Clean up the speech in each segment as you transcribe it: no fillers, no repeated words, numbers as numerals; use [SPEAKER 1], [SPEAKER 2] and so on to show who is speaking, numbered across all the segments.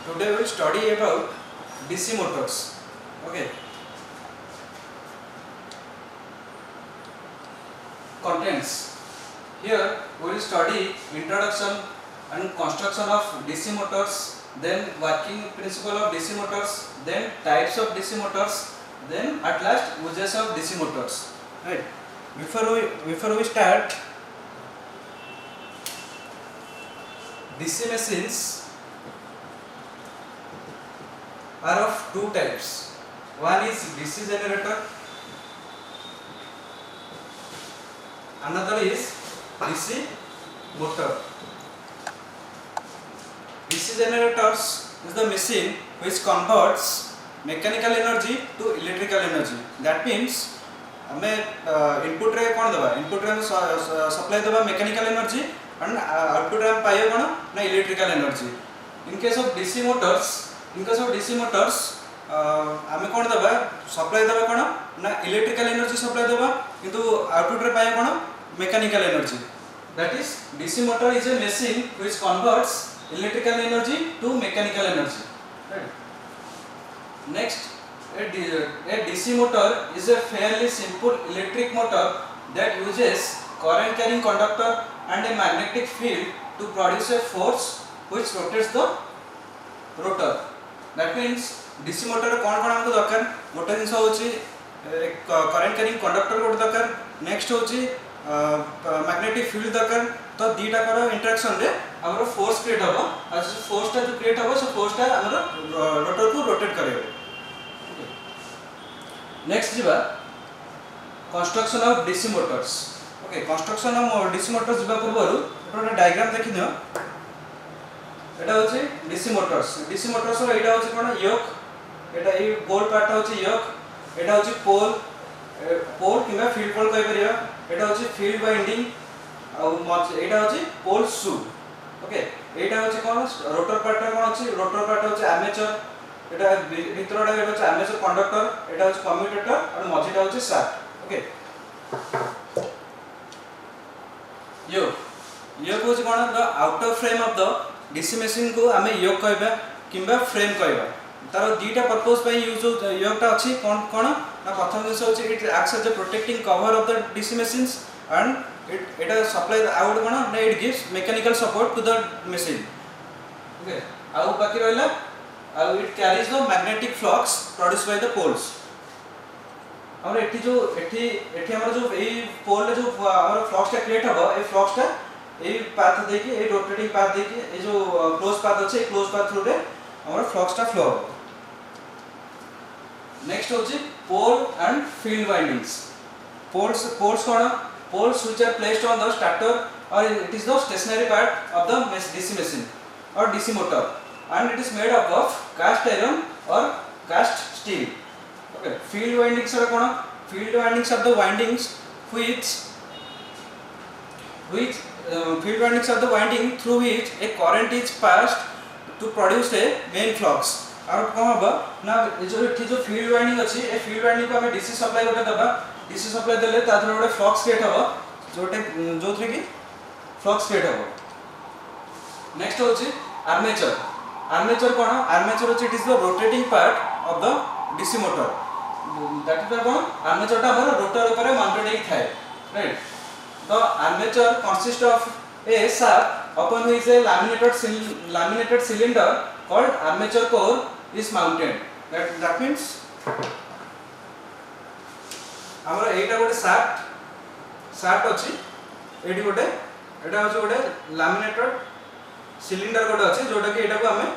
[SPEAKER 1] Today we will study about DC motors. Okay. Contents. Here we will study introduction and construction of DC motors, then working principle of DC motors, then types of DC motors, then at last uses of DC motors. Right. Before we start, DC machines are of two types. One is DC generator, another is DC motor. DC generators is the machine which converts mechanical energy to electrical energy. That means हमें input रे कौन दबा input रे supply दबा mechanical energy and output रे पाइयो कौन ना electrical energy. In case of DC Motors हमें कौन दबा सप्लाई दबा कौन ना इलेक्ट्रिकल एनर्जी सप्लाई दबा किंतु आउटपुट रे पाइयो कौन mechanical energy. That is DC motor is a machine which converts electrical energy to mechanical energy. Next, a DC motor is a fairly simple electric motor that uses current carrying conductor and a magnetic field to produce a force which rotates the rotor. That means DC motor कौन कौन हमको दरकार गोटे जिनस होची current carrying conductor गोटे दरकार, next होची magnetic field दरकार. तो दीटा कर इंटरेक्शन रे हमरो फोर्स क्रिएट हबो और फोर्स टा जो क्रिएट हबो से फोर्स टा हमरो रोटर को रोटेट करेबो. नेक्स्ट जीवा construction of DC Motors. Okay, construction of DC Motors जीवा पूर्व गोटे डायग्राम देखि दियो. एटा होची डीसी मोटर्स. डीसी मोटर्स रो एटा होची कोन योक, एटा ए पोल पार्ट होची योक, एटा होची पोल किबा फील्ड पोल कहि परिया, एटा होची फील्ड वाइंडिंग और एटा होची पोल शू. ओके, एटा होची कोन रोटर पार्ट कोन होची, रोटर पार्ट होची आर्मेचर, एटा भितरडा एटा होची आर्मेचर कंडक्टर, एटा होची कम्यूटेटर और मझिटा होची शाफ्ट. ओके, योक होची कोन the outer frame of the DC machine को आमे योक कहबा किबा फ्रेम कहबा. तार दीटा पर्पस पे यूज हो योकटा अछि कोन कोन ना प्रथम दिस होची it acts as a protecting cover of the DC machines and it supply out कोन ना it gives mechanical support to the machine. Okay, आउ बाकी रहला it carries the magnetic flux produced by the poles. और एठी जो हमर जो ए पोल रे जो हमर फ्लक्स टा क्रिएट हबो, ए फ्लक्स टा ए पाथ देकी ए रोटेटिंग पाथ देकी ए जो क्लोज पाथ अछि क्लोज पाथ थ्रू रे हमर फ्लक्स टा फ्लो हबो. नेक्स्ट होची pole and field windings. Poles कोन poles which are placed on the starter और it is the stationary part of the DC machine और DC motor and it is made up of cast iron or cast steel. Okay, field windings are kona, field windings are the windings which field windings are the winding through which a current is passed to produce a main flux. और कौन हबा ना जो एठी जो field winding अछि ए field winding को हमें DC सप्लाई गोटे दबा, DC सप्लाई देले ता थ्रू गोटे flux क्रिएट हबा जो थ्री की flux क्रिएट हबा. नेक्स्ट होछि आर्मेचर. आर्मेचर कोन आर्मेचर होछि it is the rotating part of the DC motor. That is the कोन आर्मेचर टा हमर रोटर ऊपर माउंटेड ही थाए. Right, the armature consist of a shaft upon which a laminated cylinder called armature core is mounted. That means हमर एटा गोटे shaft अछि eighty गोटे एटा होछि गोटे laminated सिलिंडर गोटे अछि जोटा कि एटा को हमें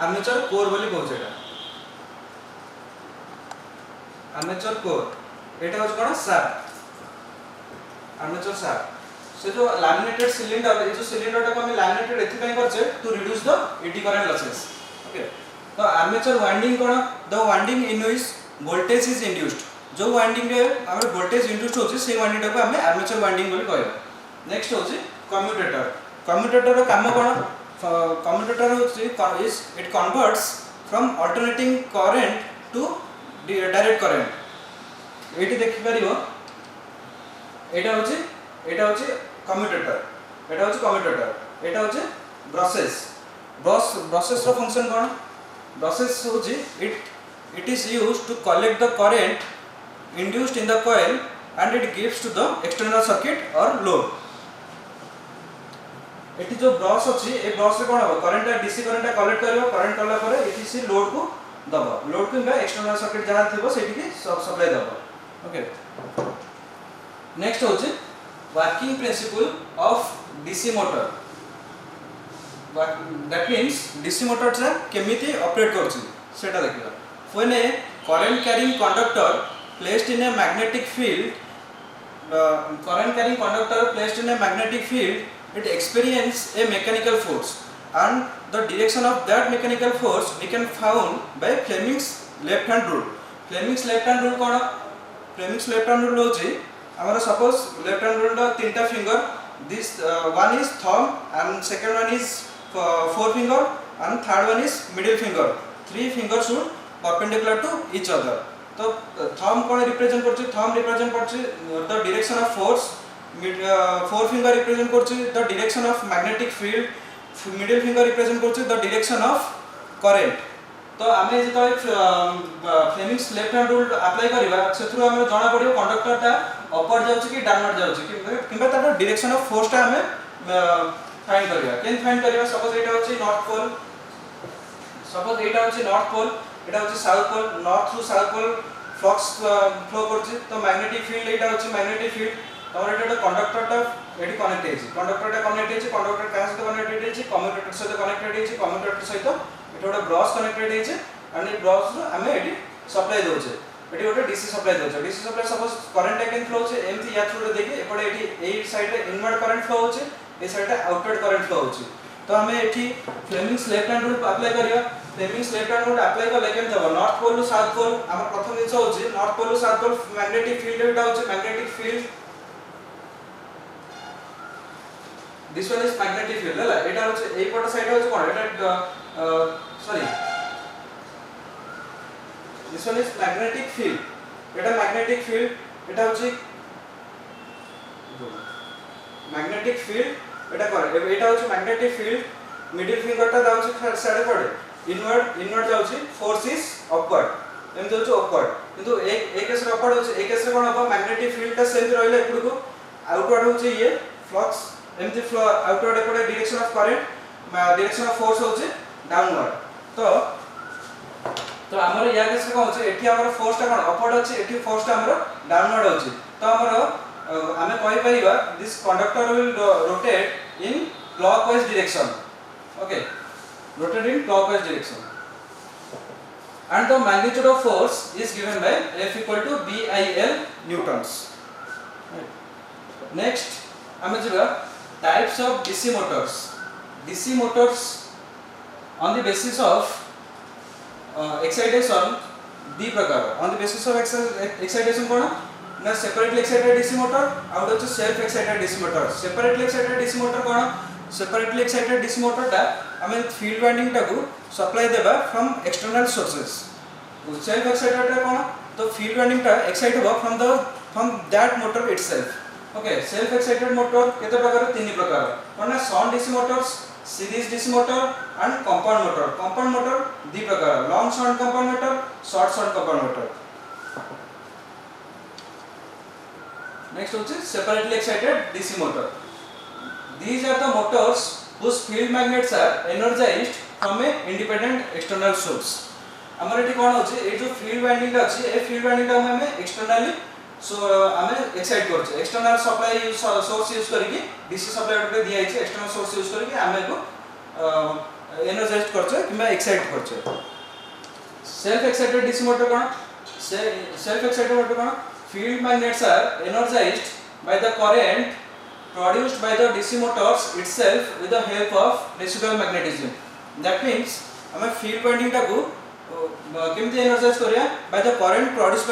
[SPEAKER 1] आर्मेचर कोर बोली कहू छेटा. आर्मेचर कोर एटा होछ कोन शाफ्ट, आर्मेचर शाफ्ट. से जो लैमिनेटेड सिलिंडर ए जो सिलिंडर टा को हमें लैमिनेटेड एथि पय करछे to reduce the eddy current losses. Okay, तो आर्मेचर वाइंडिंग कोन the winding in which voltage is induced. जो वाइंडिंग रे हमर वोल्टेज इंड्यूस्ड होछि से वाइंडिंग टा को हमें आर्मेचर वाइंडिंग बोली कहबा. नेक्स्ट होछि कम्यूटेटर. कम्यूटेटर रो काम कोन, कम्यूटेटर होछि it converts from alternating current to direct current. एटी देखि परिबो एटा होछि कम्यूटेटर, एटा होछि कम्यूटेटर, एटा होछि ब्रशेस. ब्रशेस रो फंक्शन कोन ब्रशेस होची it is used to collect the current induced in the coil and it gives to the external circuit or load. Eighty जो brush अच्छी ए brush रे कोन हो करंट डीसी करंट कलेक्ट करबो current कला परे eighty से load को दबो लोड को बा एक्सटर्नल सर्किट जहां थिबो सेठी की सप्लाई दबो ओके नेक्स्ट होची working principle of DC motor that means DC motor से केमिति ऑपरेट करछि सेटा देखिबा when A current carrying conductor placed in a magnetic field current carrying conductor placed in a magnetic field it experience a mechanical force and the direction of that mechanical force we can found by Fleming's left hand rule. Fleming's left hand rule cone Fleming's left hand rule होची हमारा suppose left hand rule दा तीनटा finger this one is thumb and second one is forefinger and third one is middle finger three fingers should perpendicular to each other. तो thumb कोन represent करछि thumb represent करछि the direction of force forefinger represent करछि the direction of magnetic field middle finger represent करछि the direction of current तो आमे जे Fleming's left hand rule apply करबा सेथुरो हमें जाना पड़ियो कंडक्टर ता अपवर्ड जाउछि कि डाउनवर्ड जाउछि किबा तार डायरेक्शन ऑफ फोर्स ता हमें फाइंड करबा केन फाइंड करबा सपोज एटा होछि नॉर्थ पोल सपोज एटा होछि नॉर्थ पोल एटा होछि south pole north to south pole flux flow करछि तो मैग्नेटिक फील्ड एटा होछि मैग्नेटिक फील्ड तमर एटा कंडक्टर ता एटी कनेक्ट हेछि कंडक्टर ता कनेक्ट हेछि कंडक्टर का सहित कनेक्टेड हेछि कम्यूटेटर सहित कनेक्टेड हेछि कम्यूटेटर सहित एटा गोटे ब्रश कनेक्टेड हेछि एंड ए ब्रश रो हमें एटी सप्लाई दोछे एटी गोटे डीसी सप्लाई दोछे DC supply suppose current can flow होछि एमथि या थ्रू देखि एपडे एटी एई साइड रे इनवर्ट करंट फ्लो होछि ए साइड रे आउटवर्ड करंट फ्लो होछि तो हमें एठी Fleming's left hand rule apply करिया Fleming's left hand rule apply करले केम तब north pole to south pole हमर प्रथम दिन होछि north pole to south pole magnetic field एटा होछि magnetic field this one is magnetic field हला एटा होछि एई पट साइड होछि कोन एटा sorry this one is magnetic field एटा मैग्नेटिक फील्ड एटा होछि मैग्नेटिक फील्ड एटा कर एटा होछि मैग्नेटिक फील्ड मिडिल फिंगर ता जाउछि साइड पड़े इनवर्ट जाउछि फोर्स इज अपवर्ड एम जाउछि अपवर्ड किंतु एक केस रे अपवर्ड होछि एक केस रे कोन हो मैग्नेटिक फील्ड ता सेम रहले एपड को आउटवर्ड होछि ये फ्लक्स एमथि फ्लो आउटवर्ड एपड direction of current direction of force होछि डाउनवर्ड तो हमर या केस रे कोन होछि एठी हमर फोर्स ता कोन अपवर्ड होछि एठी फोर्स ता हमर डाउनवर्ड होछि तो हमर हमें कहि परिबा this conductor will rotate in clockwise direction okay rotate in clockwise direction and the magnitude of force is given by F equal to BIL newtons. Next hame jiba types of DC motors. DC motors on the basis of excitation दी प्रकार on the basis of excitation कोन ना separately excited DC motor out of self excited DC motor. Separately excited DC motor कोन separately excited DC motor टा हमें field winding टा को supply देबा from external sources self excited टा कोन तो फील्ड वाइंडिंग टा एक्साइट होबा from that motor itself okay self excited motor केते प्रकार तीन प्रकार कोन shunt DC motors series DC motor and compound motor दी प्रकार long shunt compound motor short shunt compound motor next होची separately excited DC motor These are the motors whose field magnets are energized from a independent external source. हमर एठी कोन होछि ए जो field winding अछि a field winding टा हमें externally सो हमें excite करछ एक्सटर्नल सप्लाई सोर्स यूज करके डीसी सप्लाई रे दिया छै एक्सटर्नल सोर्स यूज करके हमें को एनर्जाइज करछ किबा एक्साइट करछ सेल्फ एक्साइटेड डीसी मोटर कोन सेल्फ एक्साइटेड मोटर कोन field magnets are energized by the current produced by the DC motors itself with the help of residual magnetism. That means हमें field winding टा को केमती energize करिया by the current produced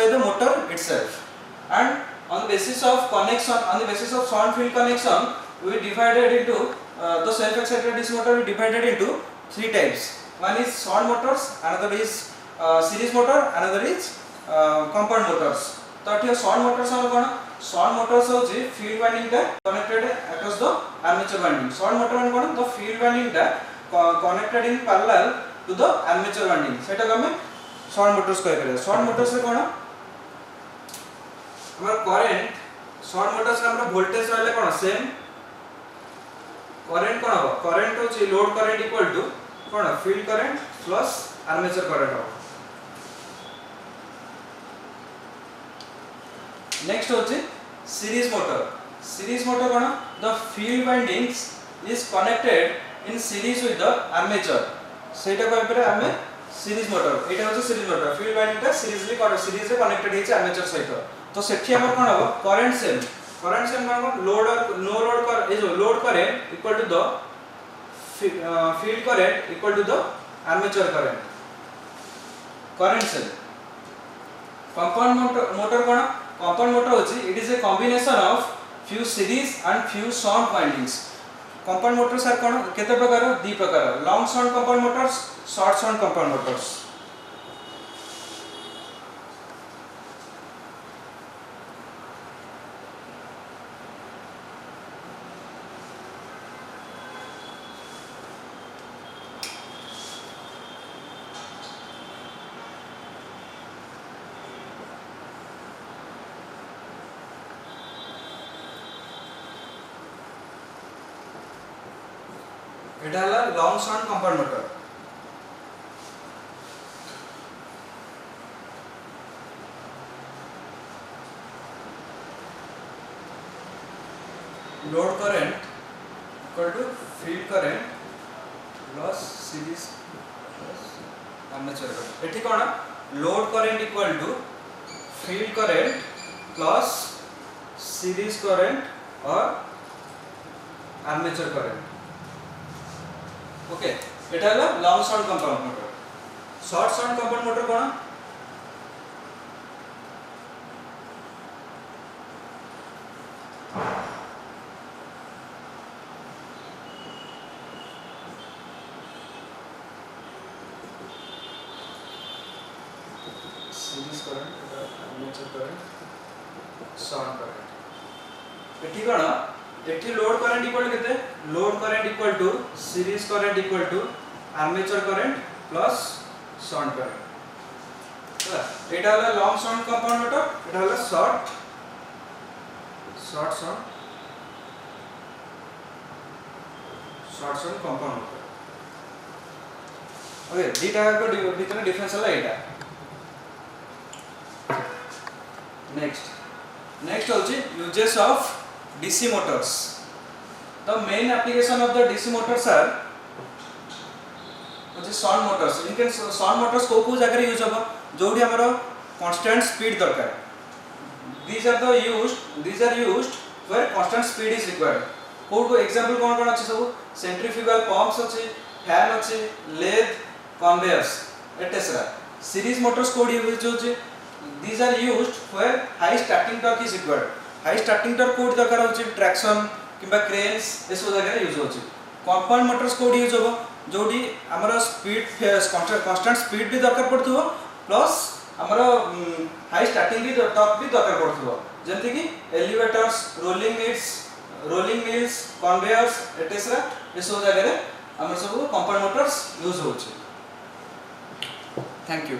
[SPEAKER 1] by the motor itself. And on the basis of connection, on the basis of shunt field connection, we divided into the self-excited DC motor. We divided into three types. One is shunt motors, another is series motor, another is compound motors. तो अठी shunt motors हम कोन short motors होची field winding टा connected across the armature winding short motor मान कोन the field winding टा connected in parallel to the armature winding सेटा को हम शॉर्ट मोटर्स कह करे शॉर्ट मोटर्स से कोन हमर करंट शॉर्ट मोटर्स का हमर वोल्टेज रहले कोन सेम करंट कोन हो करंट होची लोड करंट इक्वल टू कोन field current plus armature current हो नेक्स्ट होची सीरीज मोटर कोन the field windings is connected in series with the armature सेटा को एपरे हमें सीरीज मोटर एटा होची सीरीज मोटर फील्ड वाइंडिंग टा सीरीज रे कनेक्टेड हिच आर्मेचर सहित तो सेठी हमर कोन हो करंट सेम कोन लोड और नो लोड कर ए जो load current equal to the field current equal to the armature current same compound motor कोन कंपाउंड मोटर होची it is a combination of few series and few shunt windings compound motor sir कोन केते प्रकार दी प्रकार long shunt compound motors short shunt compound motors एटा हला long shunt compound motor load current equal to field current plus series plus armature current एठी कोन load current equal to field current plus series current और armature current okay एटा हला long shunt compound motor short shunt compound motor कोन series current armature current shunt current एठी कोन एठी load current equal केते load current equal to series current equal to armature current plus shunt current एटा हला long shunt compound motor एटा हला short shunt compound motor okay दीटा को भीतर डिफरेंस हला एटा नेक्स्ट होची uses of DC motors the main application of the DC motors are which is shunt motors इनके shunt motors को जगह यूज होबा जोडी हमरो constant speed दरकार these are used where constant speed is required को एग्जांपल कोन अछि सब centrifugal pumps अछि fan अछि lathe conveyors etc series motors को यूज होछि these are used where high starting torque is required high starting torque code दरकार होची traction किबा cranes एसो जगह यूज होची कंपाउंड मोटर्स कोड यूज होबो जोडी हमर स्पीड कांस्टेंट स्पीड भी दरकार पड़थबो प्लस हमर हाई स्टार्टिंग भी टॉर्क भी दरकार पड़थबो जेंति कि elevators rolling mills conveyors etcetera एसो जगह हमर सब कंपाउंड मोटर्स यूज होची थैंक यू